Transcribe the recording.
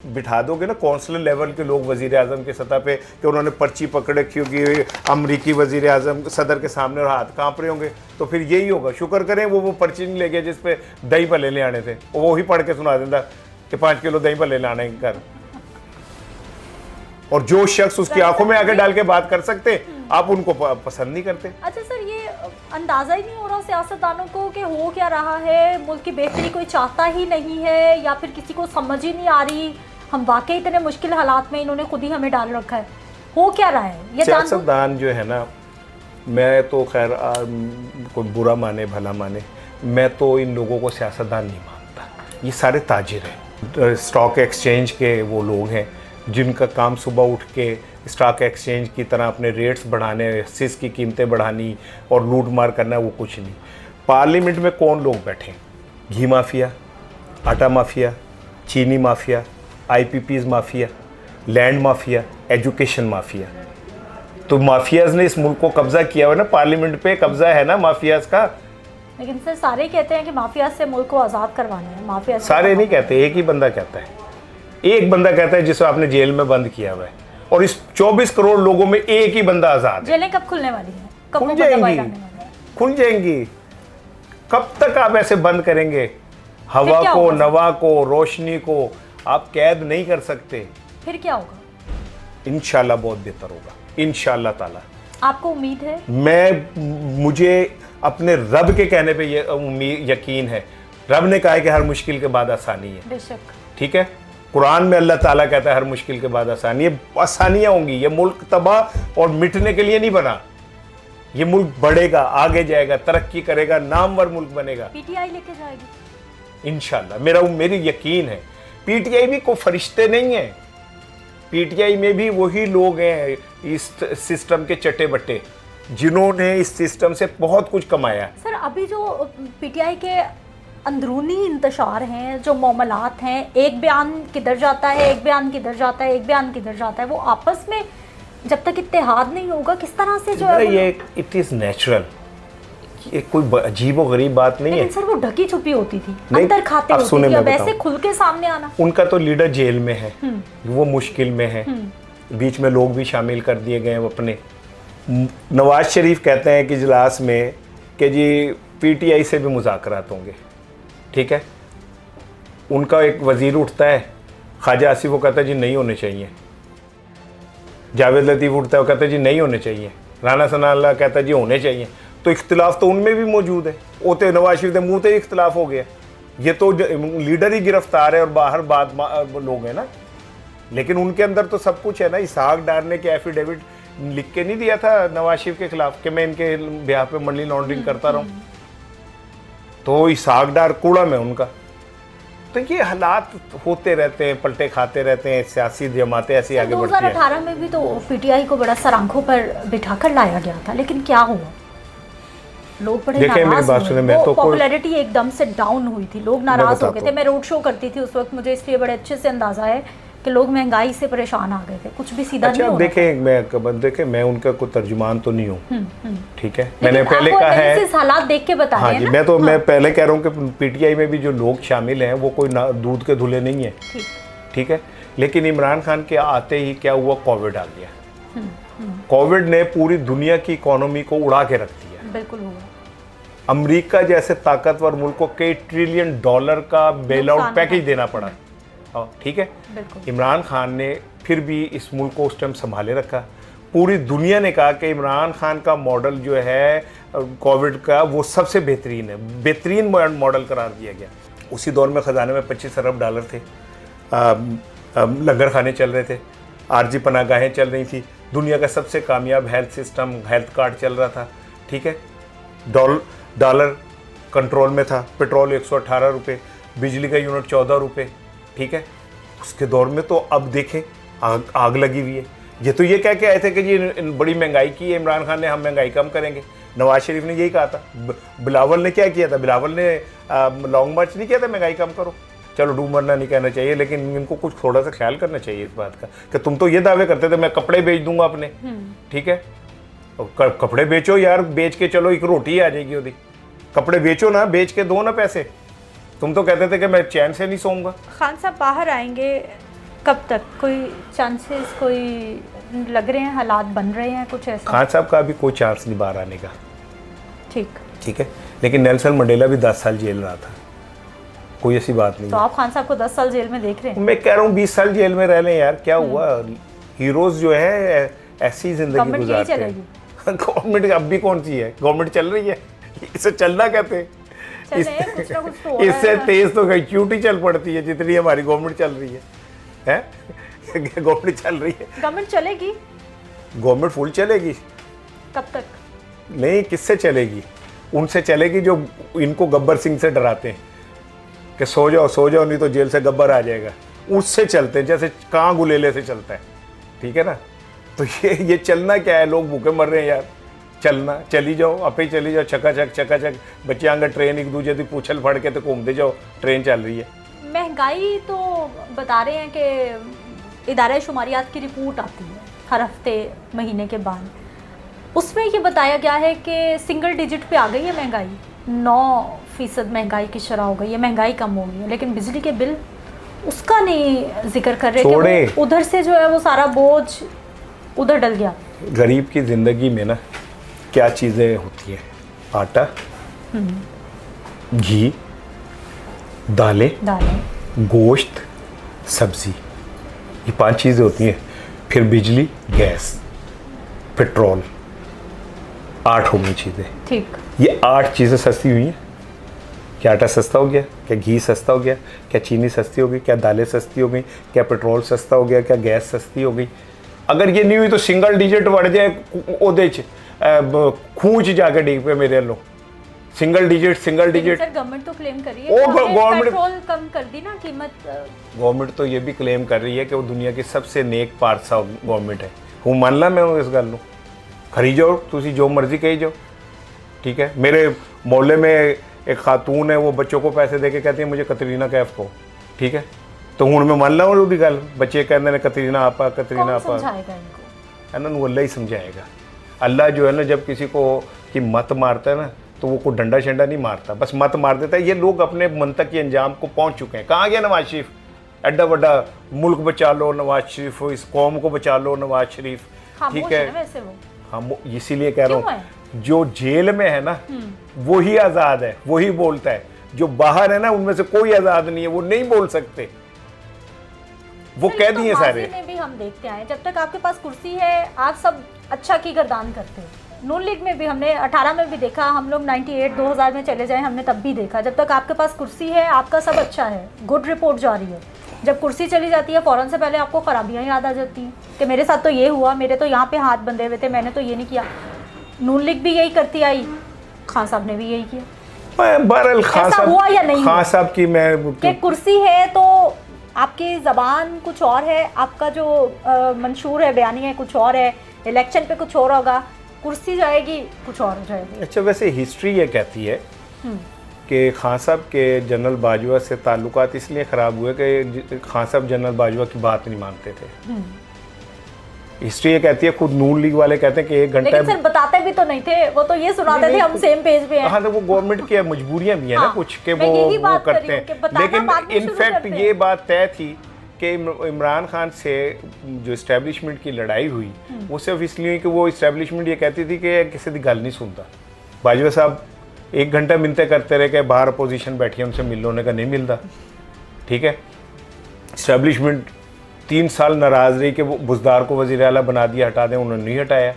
बिठा दोगे ना कौंसलर लेवल के लोग वजीर आजम के सतह पे कि उन्होंने पर्ची पकड़ रखी होगी अमरीकी वजीर आजम सदर के सामने और हाथ कांप रहे होंगे, तो फिर यही होगा। शुक्र करें वो पर्ची नहीं ले गया जिस पे दही भल्ले ले आने थे, वो ही पढ़ के सुना देता कि 5 किलो दही भल्ले लाने के घर। और जो शख्स उसकी आंखों में आगे डाल के बात कर सकते, आप उनको पसंद नहीं करते। अच्छा सर, ये अंदाजा ही नहीं हो रहा सियासतदानों को कि हो क्या रहा है, मुल्क की बेहतरी कोई चाहता ही नहीं है या फिर किसी को समझ ही नहीं आ रही, हम वाकई इतने मुश्किल हालात में इन्होंने खुद ही हमें डाल रखा है, हो क्या रहा है ये सियासतदान जो है ना, मैं तो खैर कोई बुरा माने भला माने, मैं तो इन लोगों को सियासतदान नहीं मानता। ये सारे ताजिर हैं, स्टॉक एक्सचेंज के वो लोग हैं जिनका काम सुबह उठ के स्टॉक एक्सचेंज की तरह अपने रेट्स बढ़ाने, सिस की कीमतें बढ़ानी और लूट मार करना, वो कुछ नहीं। पार्लियामेंट में कौन लोग बैठे? घी माफिया, आटा माफिया, चीनी mafia, IPPs mafia, land mafia, education mafia. तो माफियाज ने इस मुल्क को कब्जा किया हुआ ना, पार्लियामेंट पे कब्जा है ना माफियाज का। लेकिन सर सारे कहते हैं कि माफिया से मुल्क को आज़ाद करवाना है। माफिया सारे नहीं कहते, एक ही बंदा कहता है। एक बंदा कहता है जिसे आपने जेल में बंद किया हुआ है, और इस 24 करोड़ लोगों में एक ही बंदा आजाद है। जेलें कब खुलने वाली हैं? कब खुल जाएंगी, खुल जाएंगी। कब तक आप ऐसे बंद करेंगे? हवा को, नवा को, रोशनी को आप कैद नहीं कर सकते। फिर क्या होगा? इंशाल्लाह बहुत बेहतर होगा, इंशाल्लाह ताला। आपको उम्मीद है? मुझे अपने रब के कहने पे ये यकीन है। रब ने कहा है कि हर मुश्किल के बाद आसानी है। बेशक, ठीक है। कुरान में अल्लाह ताला कहता है हर मुश्किल के बाद आसानी है। आसानियां होंगी। ये मुल्क तबाह और मिटने के लिए नहीं बना। ये मुल्क बढ़ेगा, आगे जाएगा, तरक्की करेगा, नामवर मुल्क बनेगा। पीटीआई लेके जाएगी इंशाल्लाह। मेरी यकीन है। पीटीआई भी कोई फरिश्ते नहीं है। पीटीआई में भी वही लोग हैं इस सिस्टम के चट्टे बट्टे, जिन्होंने इस सिस्टम से बहुत कुछ कमाया। सर अभी जो पीटीआई के अंदरूनी इंतशार हैं, जो मामलात हैं, एक बयान किधर जाता है, एक बयान किधर जाता है, एक बयान किधर जाता है, वो आपस में जब तक इत्तेहाद नहीं होगा किस तरह से जो है ये इट इज़ नेचुरल। ये कोई अजीब और गरीब बात नहीं है। लेकिन सर वो ढकी छुपी होती थी, अंदर खाते होती थी, अब ऐसे खुल के सामने आना। उनका तो लीडर जेल में है, वो मुश्किल में है, बीच में लोग भी शामिल कर दिए गए हैं अपने। नवाज शरीफ कहते हैं कि इजलास में कि जी पीटीआई से भी मुज़ाकरात होंगे। ठीक है। उनका एक वजीर उठता है, ख्वाजा आसिफ, वो कहता है जी नहीं होने चाहिए। जावेद लतीफ़ उठता है, वो कहता है जी नहीं होने चाहिए। राना सनाउल्लाह कहता है जी होने चाहिए। तो इख्तिलाफ तो उनमें भी मौजूद है। ओते नवाज शरीफ के मुँह से इख्तिलाफ हो गया। ये तो लीडर ही गिरफ्तार है और बाहर बाद लोग हैं ना। लेकिन उनके अंदर तो सब कुछ है ना। इसहाक डार ने के एफिडेविट लिख के नहीं दिया था नवाज शरीफ के खिलाफ कि मैं इनके ब्याह पे मनी लॉन्ड्रिंग करता रहूं। तो इसहाक डार कूड़ा में उनका। तो ये हालात होते रहते हैं, पलटे खाते रहते हैं, सियासी जमातें ऐसी आगे बढ़ती हैं। 2018 में भी तो पीटीआई को बड़ा सर आंखों पर बिठाकर लाया गया था, लेकिन क्या हुआ? लोग बड़े नाराज हुए। वो पॉपुलैरिटी एकदम से डाउन हुई थी, लोग नाराज हो गए थे। मैं रोड शो करती थी उस वक्त, मुझे इसलिए बड़े अच्छे से अंदाजा है कि लोग महंगाई से परेशान आ गए थे, कुछ भी सीधा नहीं हो रहा। देखें मैं उनका कोई तर्जुमान तो नहीं हूँ। ठीक है। मैंने पहले कहा है हालात देख के बता रहे हैं ना। मैं पहले कह रहा हूँ कि पीटीआई में भी जो लोग शामिल हैं वो कोई दूध के धुले नहीं है। ठीक है। लेकिन इमरान खान के आते ही क्या हुआ, कोविड आ गया। कोविड ने पूरी दुनिया की इकोनॉमी को उड़ा के रख दिया। बिल्कुल हुआ। अमेरिका जैसे ताकतवर मुल्क को कई ट्रिलियन डॉलर का बेल आउट पैकेज देना पड़ा। ठीक है। इमरान खान ने फिर भी इस मुल्क को उस टाइम संभाले रखा। पूरी दुनिया ने कहा कि इमरान खान का मॉडल जो है कोविड का वो सबसे बेहतरीन है, बेहतरीन मॉडल करार दिया गया। उसी दौर में ख़जाने में 25 अरब डॉलर थे। लंगर खाने चल रहे थे, आरजी पनागाहें चल रही थी, दुनिया का सबसे कामयाब हेल्थ सिस्टम हेल्थ कार्ड चल रहा था। ठीक है। डॉलर कंट्रोल में था, पेट्रोल 118 रुपये, बिजली का यूनिट 14 रुपये। ठीक है। उसके दौर में तो अब देखें आग लगी हुई है। ये तो ये कह के आए थे कि जी बड़ी महंगाई की है इमरान खान ने, हम महंगाई कम करेंगे। नवाज शरीफ ने यही कहा था। बिलावल ने क्या किया था? बिलावल ने लॉन्ग मार्च नहीं किया था महंगाई कम करो। चलो डूब मरना नहीं कहना चाहिए, लेकिन इनको कुछ थोड़ा सा ख्याल करना चाहिए इस बात का कि तुम तो ये दावे करते थे मैं कपड़े बेच दूंगा अपने। ठीक है। कपड़े बेचो यार, बेच के चलो एक रोटी आ जाएगी ओदी। कपड़े बेचो ना, बेच के दो ना पैसे। तुम तो कहते थे कि मैं चैन से नहीं सोऊंगा। खान साहब बाहर आएंगे, कब तक? कोई चांसेस, कोई लग रहे हैं, हालात बन रहे हैं कुछ ऐसा? खान साहब का अभी कोई चांस नहीं बाहर आने का। ठीक है, लेकिन नेल्सन मंडेला भी 10 साल जेल रहा था, कोई ऐसी बात नहीं। तो आप खान साहब को 10 साल जेल में देख रहे हैं? मैं कह रहा हूँ 20 साल जेल में रह लें यार, क्या हुआ? हीरोज जो है ऐसी जिंदगी गुजारते हैं। गवर्नमेंट अब भी कौन सी है? गवर्नमेंट चल रही है, इसे चलना कहते हैं। इससे तेज तो क्यूटी चल पड़ती है जितनी हमारी गवर्नमेंट चल रही है। गवर्नमेंट चल रही है, गवर्नमेंट चलेगी, गवर्नमेंट फुल चलेगी। कब तक? नहीं, किससे चलेगी? उनसे चलेगी जो इनको गब्बर सिंह से डराते हैं कि सो जाओ नहीं तो जेल से गब्बर आ जाएगा। उससे चलते हैं, जैसे कां गुलेले से चलता है, ठीक है ना? तो ये चलना क्या है? लोग भूखे मर रहे हैं यार। चलना, चली जाओ, आपे ही चली जाओ, चकाचक बच्चे आगे ट्रेन एक दूसरे की पूछल फड़ के तो घूमते जाओ, ट्रेन चल रही है। महंगाई तो बता रहे हैं कि इदारा शुमारियात की रिपोर्ट आती है हर हफ्ते महीने के बाद, उसमें ये बताया गया है कि सिंगल डिजिट पे आ गई है महंगाई, 9% महंगाई की शरह हो गई है, महंगाई कम हो गई है, लेकिन बिजली के बिल उसका नहीं जिक्र कर रहे कि उधर से जो है वो सारा बोझ उधर डल गया। गरीब की ज़िंदगी में ना क्या चीज़ें होती हैं? आटा, घी, दालें, गोश्त, सब्ज़ी, ये 5 चीज़ें होती हैं। फिर बिजली, गैस, पेट्रोल, 8 हो गई चीज़ें। ठीक, ये 8 चीज़ें सस्ती हुई हैं। क्या आटा सस्ता हो गया? क्या घी सस्ता हो गया? क्या चीनी सस्ती हो गई? क्या दालें सस्ती हो गई? क्या पेट्रोल सस्ता हो गया? क्या गैस सस्ती हो गई? अगर ये नहीं हुई तो सिंगल डिजिट बढ़ जाए ओदे खूंच जाके डिग पे मेरे लो सिंगल डिजिट। सर गवर्नमेंट तो क्लेम कर रही है गवर्नमेंट पेट्रोल कम कर दी ना कीमत। गवर्नमेंट तो ये भी क्लेम कर रही है कि वो दुनिया की सबसे नेक पारसा गवर्नमेंट है। हूँ मान ला मैं इस गल नूं, खरी जाओ तुसी जो मर्जी कही जाओ, ठीक है। मेरे मोहल्ले में एक खातून है, वो बच्चों को पैसे दे के कहती है मुझे कतरीना कैफ को, ठीक है। तो हूँ मैं मान ला वो गल, बच्चे कहते हैं कतरीना आपा इन्होंने अल्लाह ही समझाएगा। अल्लाह जो है ना जब किसी को की मत मारता है ना तो वो को डंडा शंडा नहीं मारता, बस मत मार देता है। ये लोग अपने मंतक के अंजाम को पहुंच चुके हैं। कहाँ गया नवाज शरीफ? एड्डा बड़ा मुल्क बचा लो नवाज शरीफ, इस कौम को बचा लो नवाज शरीफ, ठीक है। हाँ, इसीलिए कह रहा हूँ जो जेल में है ना वही आज़ाद है, वही बोलता है। जो बाहर है ना उनमें से कोई आज़ाद नहीं है, वो नहीं बोल सकते, वो कह दिए सारे। में भी हम देखते आए जब तक आपके पास कुर्सी है आप सब अच्छा की गर्दान करते हो। नून लीग में भी हमने 18 में भी देखा, हम लोग 98 2000 में चले जाए हमने तब भी देखा, जब तक आपके पास कुर्सी है आपका सब अच्छा है, गुड रिपोर्ट जा रही है। जब कुर्सी चली जाती है फ़ौरन से पहले आपको खराबियां याद आ जाती हैं कि मेरे साथ तो ये हुआ, मेरे तो यहाँ पे हाथ बंधे हुए थे, मैंने तो ये नहीं किया। नून लीग भी यही करती आई, खान साहब ने भी यही किया। बहरहाल खान साहब हुआ या नहीं? खान साहब की मैं कुर्सी है तो आपकी ज़बान कुछ और है, आपका जो मंशूर है बयानी है कुछ और है, इलेक्शन पे कुछ और होगा, कुर्सी जाएगी कुछ और हो जाएगी। अच्छा, वैसे हिस्ट्री ये कहती है कि खान साहब के जनरल बाजवा से ताल्लुकात इसलिए ख़राब हुए कि खान साहब जनरल बाजवा की बात नहीं मानते थे। हिस्ट्री ये कहती है, खुद नून लीग वाले कहते हैं कि 1 घंटा। लेकिन सर बताते भी तो नहीं थे, वो तो ये सुनाते थे हम सेम पेज पे हैं। हाँ, तो वो गवर्नमेंट की मजबूरियां भी है ना कुछ के वो करते हैं। लेकिन इनफैक्ट ये बात तय थी कि इमरान खान से जो इस्टेब्लिशमेंट की लड़ाई हुई वो सिर्फ इसलिए हुई कि वो इस्टेब्लिशमेंट ये कहती थी कि किसी की गल नहीं सुनता। बाजवा साहब 1 घंटा मिलते करते रहे कि बाहर अपोजिशन बैठी है उनसे मिल लो, का नहीं मिलता, ठीक है। इस्टेब्लिशमेंट 3 साल नाराज़ रही कि वो बुज़दार को वज़ीर आला बना दिया, हटा दें, उन्होंने नहीं हटाया।